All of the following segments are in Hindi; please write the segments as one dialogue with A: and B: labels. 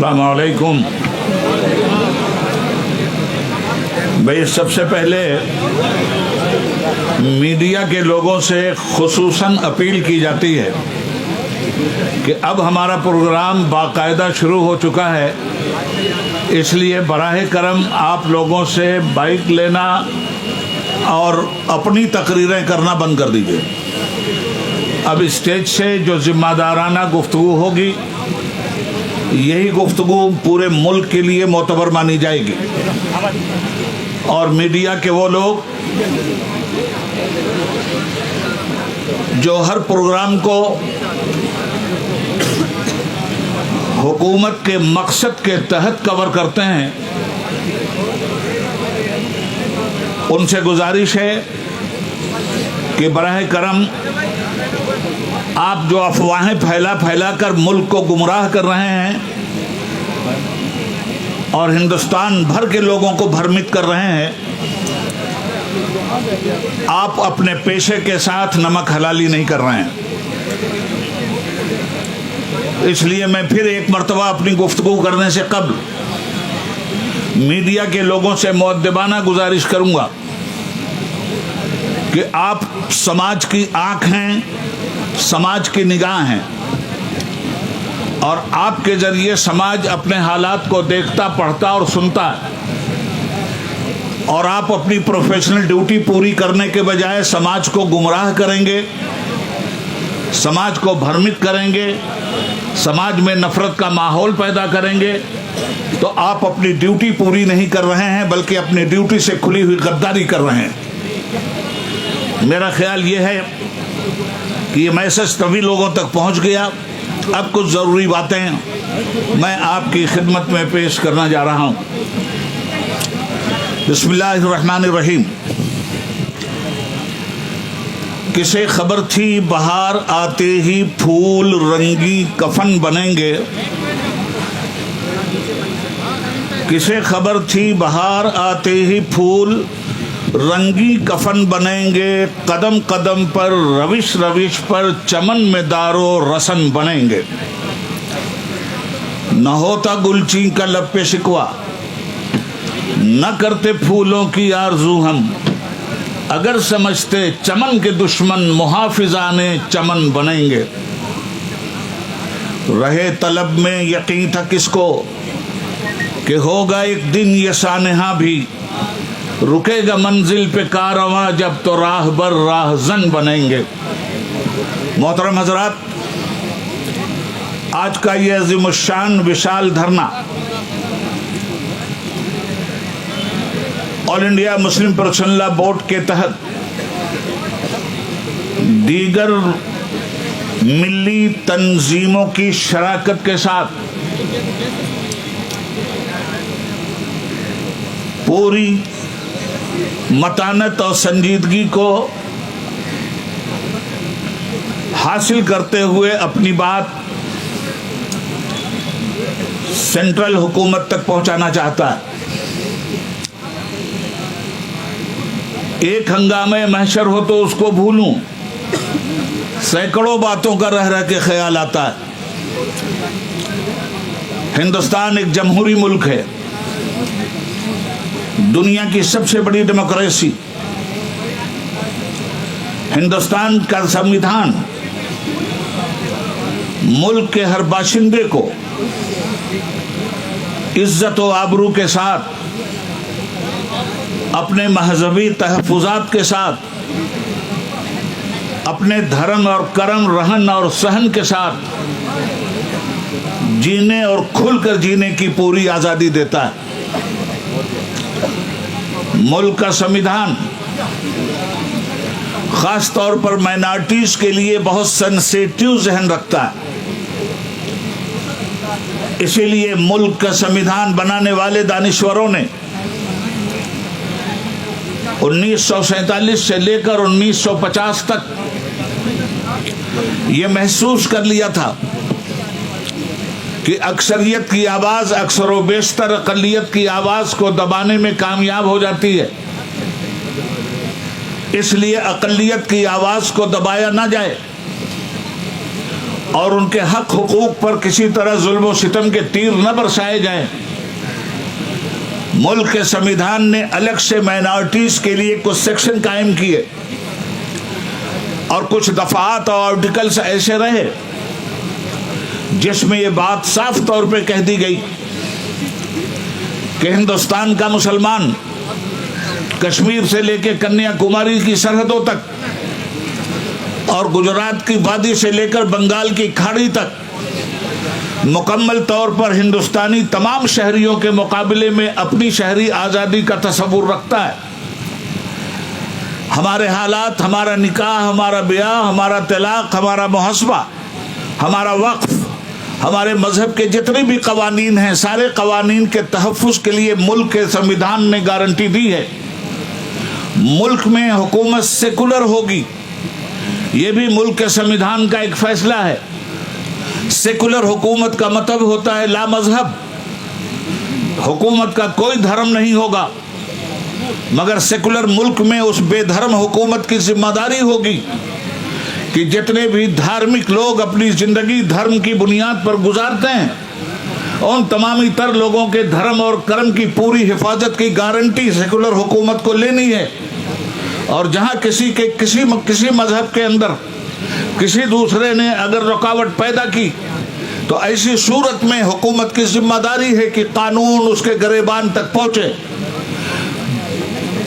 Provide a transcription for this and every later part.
A: अस्सलाम वालेकुम। भाई, सबसे पहले मीडिया के लोगों से खुसूसन अपील की जाती है कि अब हमारा प्रोग्राम बाकायदा शुरू हो चुका है, इसलिए बराह करम आप लोगों से बाइक लेना और अपनी तकरीरें करना बंद कर दीजिए। अब स्टेज से जो जिम्मेदाराना गुफ्तगू होगी, यही गुफ्तगू पूरे मुल्क के लिए मोतबर मानी जाएगी। और मीडिया के वो लोग जो हर प्रोग्राम को हुकूमत के मकसद के तहत कवर करते हैं, उनसे गुजारिश है कि बराह करम आप जो अफवाहें फैला कर मुल्क को गुमराह कर रहे हैं और हिंदुस्तान भर के लोगों को भ्रमित कर रहे हैं, आप अपने पेशे के साथ नमक हलाली नहीं कर रहे हैं। इसलिए मैं फिर एक मर्तबा अपनी गुफ्तगू करने से कब्ल मीडिया के लोगों से मुअद्दबाना गुजारिश करूंगा कि आप समाज की आंख हैं, समाज की निगाह हैं, और आपके जरिए समाज अपने हालात को देखता, पढ़ता और सुनता है। और आप अपनी प्रोफेशनल ड्यूटी पूरी करने के बजाय समाज को गुमराह करेंगे, समाज को भ्रमित करेंगे, समाज में नफरत का माहौल पैदा करेंगे, तो आप अपनी ड्यूटी पूरी नहीं कर रहे हैं, बल्कि अपनी ड्यूटी से खुली हुई गद्दारी कर रहे हैं। मेरा ख्याल ये है कि ये मैसेज तभी लोगों तक पहुंच गया। अब कुछ ज़रूरी बातें मैं आपकी खिदमत में पेश करना जा रहा हूं। बिस्मिल्लाहिर्रहमानिर्रहीम। किसे खबर थी बाहर आते ही फूल रंगी कफन बनेंगे, किसे खबर थी बाहर आते ही फूल रंगी कफन बनेंगे, कदम कदम पर रविश रविश पर चमन में दारो रसन बनेंगे। न होता गुलची का लब पे शिकवा, न करते फूलों की आरजू हम, अगर समझते चमन के दुश्मन मुहाफिजाने चमन बनेंगे। रहे तलब में यकीन था किसको कि होगा एक दिन ये सानहा भी, रुकेगा मंजिल पे कारवां जब तो राहबर राहजन बनेंगे। मोहतरम हजरात, आज का ये अज़ीमुश्शान विशाल धरना all India Muslim personal law board के तहत दीगर मिली तंजीमों की शराकत के साथ पूरी मतानत और संजीदगी को हासिल करते हुए अपनी बात सेंट्रल हुकूमत तक पहुंचाना चाहता है। एक हंगामे महशर हो तो उसको भूलूं, सैकड़ों बातों का रह रह के ख्याल आता है। हिंदुस्तान एक जमहूरी मुल्क है, दुनिया की सबसे बड़ी डेमोक्रेसी। हिंदुस्तान का संविधान मुल्क के हर बाशिंदे को इज्जत व आबरू के साथ, अपने मजहबी तहफ़्फ़ुज़ात के साथ, अपने धर्म और करम रहन और सहन के साथ जीने और खुलकर जीने की पूरी आज़ादी देता है। मुल्क का संविधान खास तौर पर माइनॉरिटीज के लिए बहुत सेंसिटिव जहन रखता है। इसीलिए मुल्क का संविधान बनाने वाले दानिश्वरों ने 1947 से लेकर 1950 तक ये महसूस कर लिया था कि अक्सरियत की आवाज अक्सर व बेशतर अक़लियत की आवाज को दबाने में कामयाब हो जाती है। इसलिए अक़लियत की आवाज को दबाया ना जाए, और उनके हक हुकूक पर किसी तरह जुल्म और सितम के तीर न बरसाए जाएं। मुल्क के संविधान ने अलग से माइनॉरिटीज के लिए कुछ सेक्शन कायम किए और कुछ दफात और आर्टिकल्स ऐसे रहे जिसमें यह बात साफ तौर पे कह दी गई कि हिंदुस्तान का मुसलमान कश्मीर से लेकर कन्याकुमारी की सरहदों तक और गुजरात की वादी से लेकर बंगाल की खाड़ी तक मुकम्मल तौर पर हिंदुस्तानी तमाम शहरियों के मुकाबले में अपनी शहरी आज़ादी का तसव्वुर रखता है। हमारे हालात, हमारा निकाह, हमारा ब्याह, हमारा तलाक, हमारा मुहस्बा, हमारा वक्फ, हमारे मजहब के जितने भी कवानीन हैं, सारे कवानीन के तहफ़्फ़ुज़ के लिए मुल्क के संविधान ने गारंटी दी है। मुल्क में हुकूमत सेकुलर होगी, ये भी मुल्क के संविधान का एक फैसला है। सेकुलर हुकूमत का मतलब होता है ला मजहब, हुकूमत का कोई धर्म नहीं होगा, मगर सेकुलर मुल्क में उस बेधर्म हुकूमत की जिम्मेदारी होगी कि जितने भी धार्मिक लोग अपनी जिंदगी धर्म की बुनियाद पर गुजारते हैं, उन तमामी तर लोगों के धर्म और कर्म की पूरी हिफाजत की गारंटी सेकुलर हुकूमत को लेनी है। और जहाँ किसी मजहब के अंदर किसी दूसरे ने अगर रुकावट पैदा की तो ऐसी सूरत में हुकूमत की जिम्मेदारी है कि कानून उसके गिरेबान तक पहुँचे।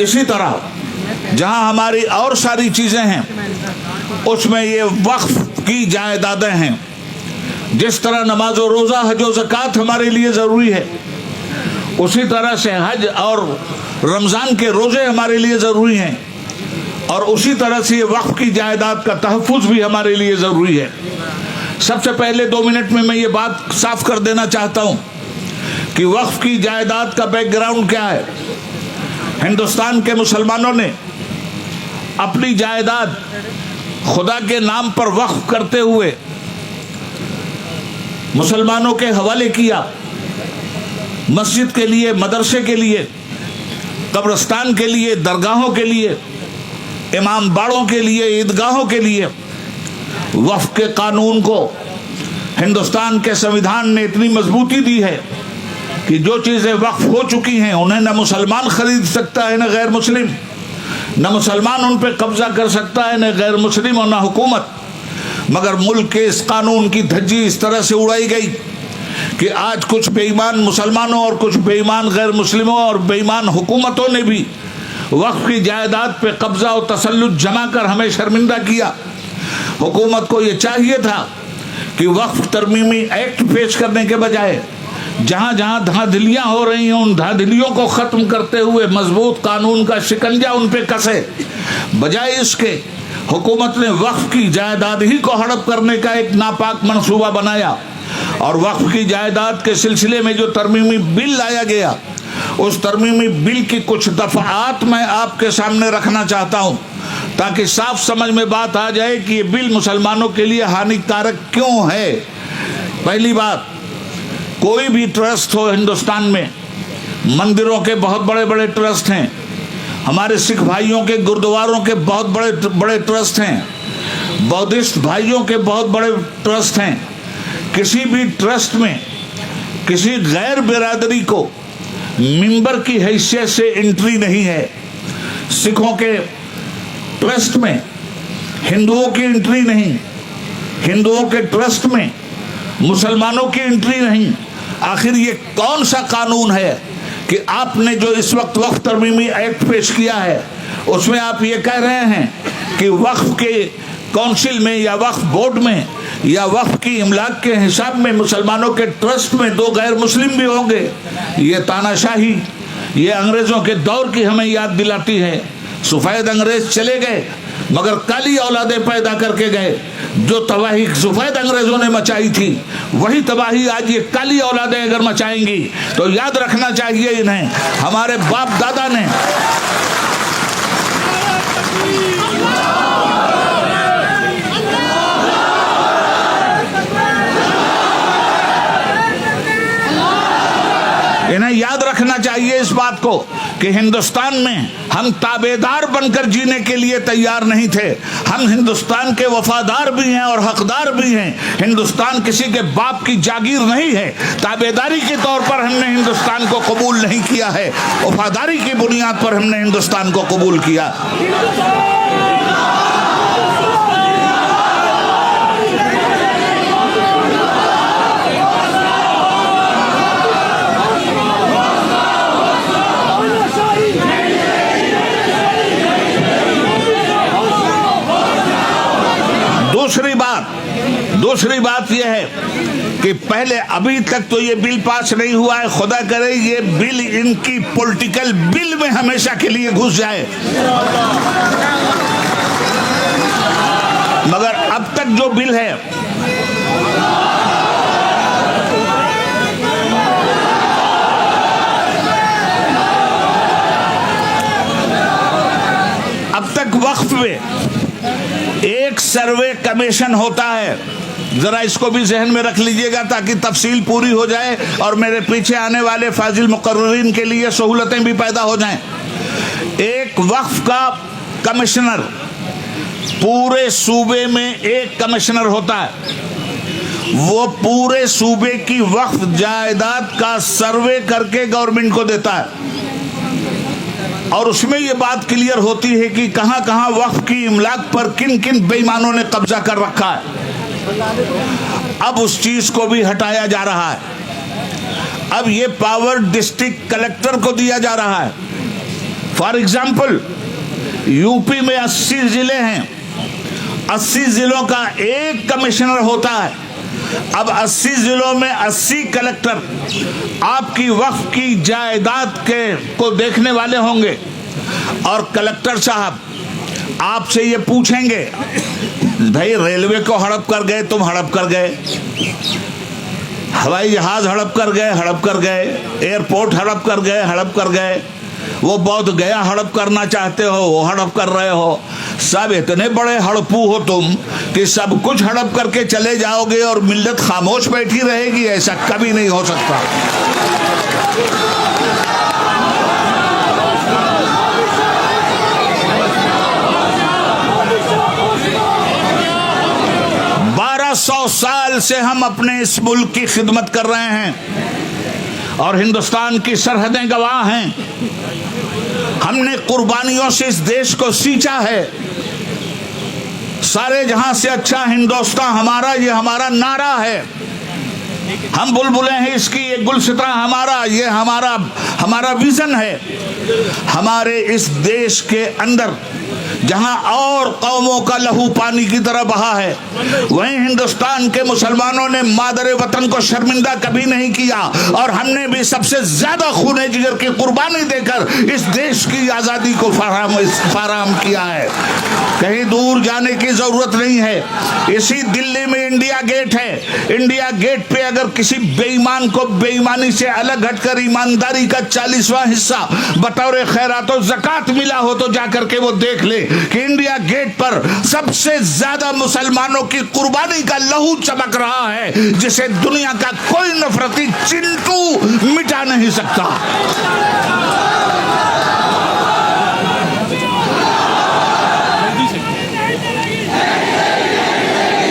A: इसी तरह जहाँ हमारी और सारी चीज़ें हैं उसमें ये वक्फ की जायदादें हैं। जिस तरह नमाज और रोज़ा, हज और ज़कात हमारे लिए ज़रूरी है, उसी तरह से हज और रमज़ान के रोज़े हमारे लिए ज़रूरी हैं और उसी तरह से ये वक्फ की जायदाद का तहफ़्फ़ुज़ भी हमारे लिए ज़रूरी है। सबसे पहले 2 मिनट में मैं ये बात साफ कर देना चाहता हूँ कि वक्फ की जायदाद का बैकग्राउंड क्या है। हिंदुस्तान के मुसलमानों ने अपनी जायदाद खुदा के नाम पर वक्फ करते हुए मुसलमानों के हवाले किया, मस्जिद के लिए, मदरसे के लिए, कब्रिस्तान के लिए, दरगाहों के लिए, इमाम बाड़ों के लिए, ईदगाहों के लिए। वक्फ के कानून को हिंदुस्तान के संविधान ने इतनी मजबूती दी है कि जो चीज़ें वक्फ हो चुकी हैं उन्हें न मुसलमान खरीद सकता है न गैर मुस्लिम, न मुसलमान उन पर कब्जा कर सकता है न गैर मुस्लिम और न हुकूमत। मगर मुल्क के इस कानून की धज्जी इस तरह से उड़ाई गई कि आज कुछ बेईमान मुसलमानों और कुछ बेईमान गैर मुस्लिमों और बेईमान हुकूमतों ने भी वक्फ की जायदाद पे कब्जा और तसल्लुत जमा कर हमें शर्मिंदा किया। हुकूमत को ये चाहिए था कि वक्फ तरमीमी एक्ट पेश करने के बजाय जहाँ जहाँ धांधलियाँ हो रही हैं उन धांधलियों को ख़त्म करते हुए मजबूत कानून का शिकंजा उन पे कसे। बजाय इसके हुकूमत ने वक्फ की जायदाद ही को हड़प करने का एक नापाक मंसूबा बनाया और वक्फ की जायदाद के सिलसिले में जो तरमीमी बिल लाया गया, उस तरमीमी बिल की कुछ दफ़ात मैं आपके सामने रखना चाहता हूँ ताकि साफ समझ में बात आ जाए कि ये बिल मुसलमानों के लिए हानिकारक क्यों है। पहली बात, कोई भी ट्रस्ट हो हिंदुस्तान में, मंदिरों के बहुत बड़े बड़े ट्रस्ट हैं, हमारे सिख भाइयों के गुरुद्वारों के बहुत बड़े बड़े ट्रस्ट हैं, बौद्धिस्ट भाइयों के बहुत बड़े ट्रस्ट हैं। किसी भी ट्रस्ट में किसी गैर बिरादरी को मिंबर की हैसियत से एंट्री नहीं है। सिखों के ट्रस्ट में हिंदुओं की एंट्री नहीं, हिंदुओं के ट्रस्ट में मुसलमानों की एंट्री नहीं। आखिर ये कौन सा कानून है कि आपने जो इस वक्त वक्फ तरमीमी एक्ट पेश किया है उसमें आप ये कह रहे हैं कि वक्फ के काउंसिल में या वक्फ बोर्ड में या वक्फ की इमलाक के हिसाब में मुसलमानों के ट्रस्ट में 2 गैर मुस्लिम भी होंगे। ये तानाशाही, ये अंग्रेज़ों के दौर की हमें याद दिलाती है। सफ़ेद अंग्रेज़ चले गए मगर काली औलादें पैदा करके गए। जो तबाही सफ़ेद अंग्रेज़ों ने मचाई थी वही तबाही आज ये काली औलादें अगर मचाएंगी तो याद रखना चाहिए इन्हें, हमारे बाप दादा ने इन्हें याद रखना चाहिए इस बात को कि हिंदुस्तान में हम ताबेदार बनकर जीने के लिए तैयार नहीं थे। हम हिंदुस्तान के वफादार भी हैं और हकदार भी हैं। हिंदुस्तान किसी के बाप की जागीर नहीं है। ताबेदारी के तौर पर हमने हिंदुस्तान को कबूल नहीं किया है, वफादारी की बुनियाद पर हमने हिंदुस्तान को कबूल किया। दूसरी बात यह है कि पहले अभी तक तो ये बिल पास नहीं हुआ है। खुदा करे ये बिल इनकी पॉलिटिकल बिल में हमेशा के लिए घुस जाए। मगर अब तक जो बिल है अब तक वक्फ में एक सर्वे कमीशन होता है, जरा इसको भी जहन में रख लीजिएगा ताकि तफसील पूरी हो जाए और मेरे पीछे आने वाले फाजिल मुकर्ररीन के लिए सहूलतें भी पैदा हो जाएं। एक वक्फ का कमिश्नर, पूरे सूबे में एक कमिश्नर होता है। वो पूरे सूबे की वक्फ जायदाद का सर्वे करके गवर्नमेंट को देता है और उसमें ये बात क्लियर होती है कि कहां कहां वक्फ की इमलाक पर किन किन बेईमानों ने कब्जा कर रखा है। अब उस चीज को भी हटाया जा रहा है। अब ये पावर डिस्ट्रिक्ट कलेक्टर को दिया जा रहा है। फॉर एग्जाम्पल यूपी में 80 जिले हैं, 80 जिलों का एक कमिश्नर होता है। अब 80 जिलों में 80 कलेक्टर आपकी वक्फ की जायदाद के को देखने वाले होंगे और कलेक्टर साहब आपसे ये पूछेंगे, भाई रेलवे को हड़प कर गए, तुम हड़प कर गए, हवाई जहाज हड़प कर गए, एयरपोर्ट हड़प कर गए, वो बोध गया हड़प करना चाहते हो, वो हड़प कर रहे हो। सब इतने बड़े हड़पू हो तुम कि सब कुछ हड़प करके चले जाओगे और मिल्लत खामोश बैठी रहेगी। ऐसा कभी नहीं हो सकता। 1200 साल से हम अपने इस मुल्क की खिदमत कर रहे हैं और हिंदुस्तान की सरहदें गवाह हैं। हमने कुर्बानियों से इस देश को सींचा है। सारे जहां से अच्छा हिंदुस्तान हमारा, ये हमारा नारा है। हम बुलबुलें हैं इसकी, ये गुलसिता हमारा, ये हमारा विजन है। हमारे इस देश के अंदर जहां और कौमों का लहू पानी की तरह बहा है, वहीं हिंदुस्तान के मुसलमानों ने मादरे वतन को शर्मिंदा कभी नहीं किया और हमने भी सबसे ज्यादा खूने जिगर की कुर्बानी देकर इस देश की आजादी को फराहम किया है। कहीं दूर जाने की जरूरत नहीं है। इसी दिल्ली में इंडिया गेट है। इंडिया गेट पे अगर किसी बेईमान को बेईमानी से अलग हटकर ईमानदारी का 40वां हिस्सा बतौर खैरात और ज़कात मिला हो तो जाकर के वो देख ले कि इंडिया गेट पर सबसे ज्यादा मुसलमानों की कुर्बानी का लहू चमक रहा है, जिसे दुनिया का कोई नफरती चिंटू मिटा नहीं सकता।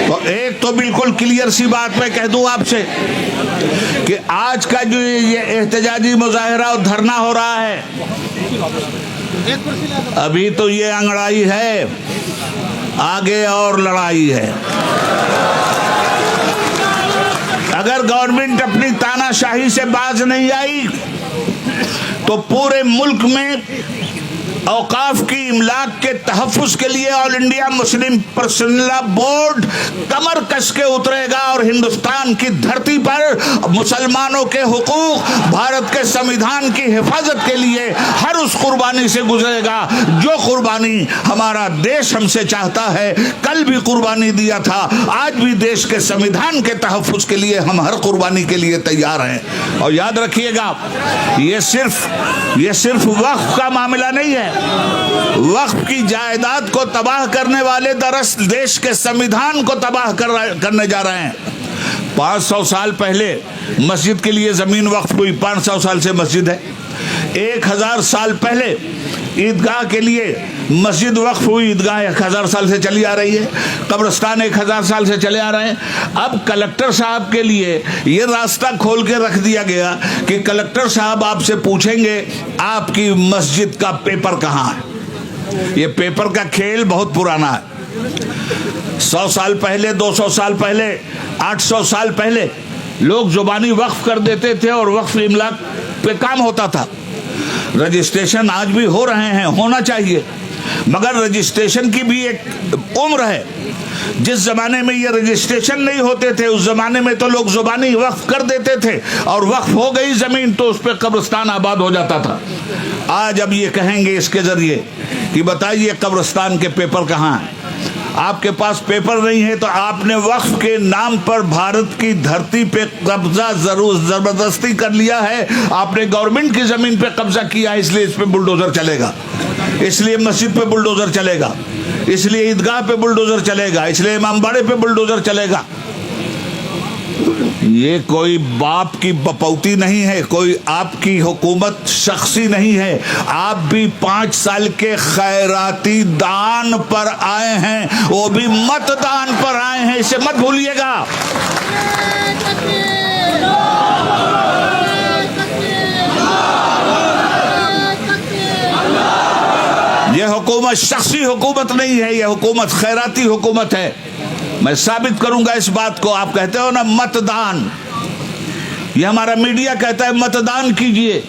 A: तो एक तो बिल्कुल क्लियर सी बात मैं कह दूं आपसे कि आज का जो ये एहतजाजी मुजाहिरा और धरना हो रहा है, अभी तो ये अंगड़ाई है, आगे और लड़ाई है। अगर गवर्नमेंट अपनी तानाशाही से बाज नहीं आई तो पूरे मुल्क में औकाफ की इमलाक के तहफ़्फ़ुज़ के लिए all India Muslim personal board कमर कस के उतरेगा और हिंदुस्तान की धरती पर मुसलमानों के हुकूक, भारत के संविधान की हिफाजत के लिए हर उस कुर्बानी से गुजरेगा जो कुर्बानी हमारा देश हमसे चाहता है। कल भी कुर्बानी दिया था, आज भी देश के संविधान के तहफ़्फ़ुज़ के लिए हम हर कुर्बानी के लिए तैयार हैं। और याद रखिएगा, ये सिर्फ वक्फ का मामला नहीं है। वक्फ की जायदाद को तबाह करने वाले दरअसल देश के संविधान को तबाह करने जा रहे हैं। 500 साल पहले मस्जिद के लिए ज़मीन वक्फ हुई, 500 साल से मस्जिद है। 1000 साल पहले ईदगाह के लिए मस्जिद वक्फ हुई, ईदगाह 1000 साल से चली आ रही है। कब्रिस्तान 1000 साल से चले आ रहे हैं। अब कलेक्टर साहब के लिए ये रास्ता खोल के रख दिया गया कि कलेक्टर साहब आपसे पूछेंगे आपकी मस्जिद का पेपर कहाँ है। ये पेपर का खेल बहुत पुराना है। 100 साल पहले, 200 साल पहले, 800 साल पहले लोग जुबानी वक्फ कर देते थे और वक्फ इमला पे काम होता था। रजिस्ट्रेशन आज भी हो रहे हैं, होना चाहिए, मगर रजिस्ट्रेशन की भी एक उम्र है। जिस जमाने में ये रजिस्ट्रेशन नहीं होते थे उस जमाने में तो लोग जुबानी वक्फ कर देते थे और वक्फ हो गई जमीन तो उस पर कब्रिस्तान आबाद हो जाता था। आज अब ये कहेंगे इसके जरिए कि बताइए कब्रिस्तान के पेपर कहाँ हैं। आपके पास पेपर नहीं है तो आपने वक्फ के नाम पर भारत की धरती पे कब्जा जरूर जबरदस्ती कर लिया है। आपने गवर्नमेंट की जमीन पे कब्जा किया, इसलिए इस पे बुलडोजर चलेगा, इसलिए मस्जिद पे बुलडोजर चलेगा, इसलिए ईदगाह पे बुलडोजर चलेगा, इसलिए इमामबाड़े पे बुलडोजर चलेगा। ये कोई बाप की बपौती नहीं है, कोई आपकी हुकूमत शख्सी नहीं है। आप भी 5 साल के खैराती दान पर आए हैं, वो भी मतदान पर आए हैं, इसे मत भूलिएगा। यह हुकूमत शख्सी हुकूमत नहीं है, यह हुकूमत खैराती हुकूमत है। मैं साबित करूंगा इस बात को। आप कहते हो ना मतदान, ये हमारा मीडिया कहता है मतदान कीजिए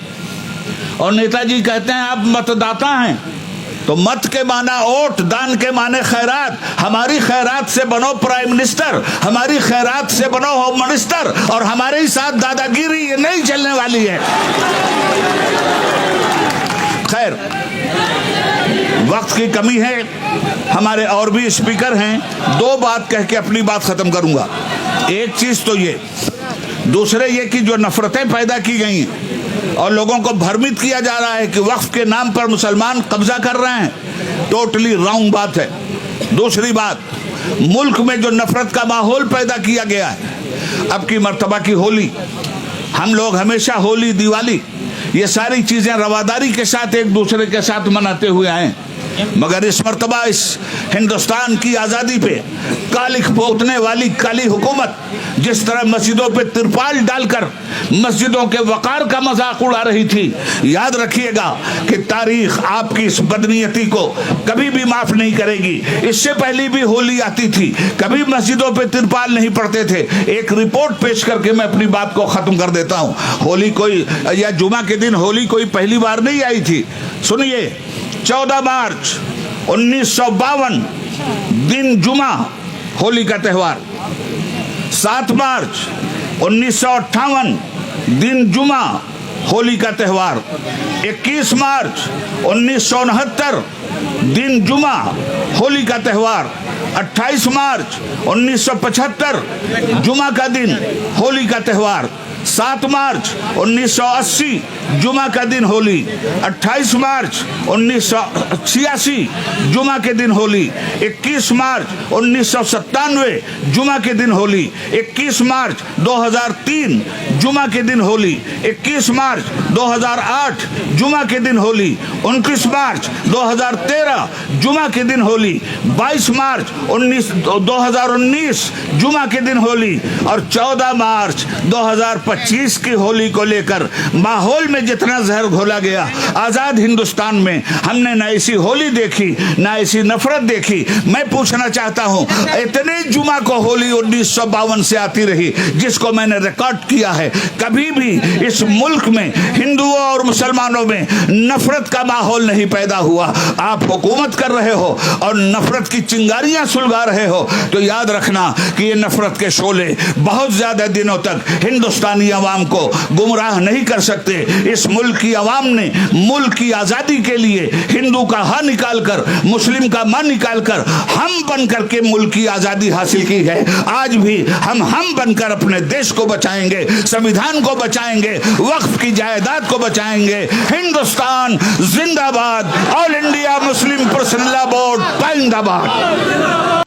A: और नेताजी कहते हैं आप मतदाता हैं। तो मत के माना वोट, दान के माने खैरात। हमारी खैरात से बनो प्राइम मिनिस्टर, हमारी खैरात से बनो होम मिनिस्टर, और हमारे ही साथ दादागिरी ये नहीं चलने वाली है। खैर, वक्त की कमी है, हमारे और भी स्पीकर हैं। 2 बात कह के अपनी बात खत्म करूंगा। एक चीज तो ये, दूसरे ये कि जो नफरतें पैदा की गई हैं और लोगों को भ्रमित किया जा रहा है कि वक्फ के नाम पर मुसलमान कब्जा कर रहे हैं, टोटली रॉन्ग बात है। दूसरी बात, मुल्क में जो नफरत का माहौल पैदा किया गया है, अब की मर्तबा की होली, हम लोग हमेशा होली, दिवाली, ये सारी चीजें रवादारी के साथ एक दूसरे के साथ मनाते हुए आए, मगर इस मर्तबा इस हिंदुस्तान की आज़ादी पे कालिख पोतने वाली काली हुकूमत जिस तरह मस्जिदों पे तिरपाल डालकर मस्जिदों के वकार का मजाक उड़ा रही थी, याद रखिएगा कि तारीख आपकी इस बदनीयती को कभी भी माफ नहीं करेगी। इससे पहले भी होली आती थी, कभी मस्जिदों पे तिरपाल नहीं पड़ते थे। एक रिपोर्ट पेश करके मैं अपनी बात को खत्म कर देता हूँ। होली कोई, या जुमा के दिन होली कोई पहली बार नहीं आई थी। सुनिए, 14 मार्च 1952 दिन जुमा, होली का त्यौहार। 7 मार्च 1958 दिन जुमा, होली का त्यौहार। 21 मार्च 1969 दिन जुमा, होली का त्यौहार। 28 मार्च 1975 जुमा का दिन, होली का त्यौहार। 7 मार्च 1980 जुमा का दिन होली। 28 मार्च 1986 जुमा के दिन होली। 21 मार्च 1997 जुमा के दिन होली। 21 मार्च 2003 जुमा के दिन होली। 21 मार्च 2008 जुमा के दिन होली। 29 मार्च 2013 जुमा के दिन होली। 22 मार्च 2019 जुमा के दिन होली। और 14 मार्च 2025 की होली को लेकर माहौल में जितना जहर घोला गया, आजाद हिंदुस्तान में हमने न ऐसी होली देखी, न ऐसी नफरत देखी। मैं पूछना चाहता हूं, इतने जुमा को होली 1952 से आती रही, जिसको मैंने रिकॉर्ड किया है, कभी भी इस मुल्क में हिंदुओं और मुसलमानों में नफरत का माहौल नहीं पैदा हुआ। आप हुकूमत कर रहे हो और नफरत की चिंगारियां सुलगा रहे हो, तो याद रखना कि ये नफरत के शोले बहुत ज्यादा दिनों तक हिंदुस्तानी अवाम को गुमराह नहीं कर सकते। इस मुल्क की अवाम ने मुल्क की आजादी के लिए हिंदू का हा निकालकर, मुस्लिम का मा निकालकर हम बनकर के मुल्क की आजादी हासिल की है। आज भी हम बनकर अपने देश को बचाएंगे, संविधान को बचाएंगे, वक्फ की जायदाद को बचाएंगे। हिंदुस्तान जिंदाबाद। All India Muslim personal law board जिंदाबाद।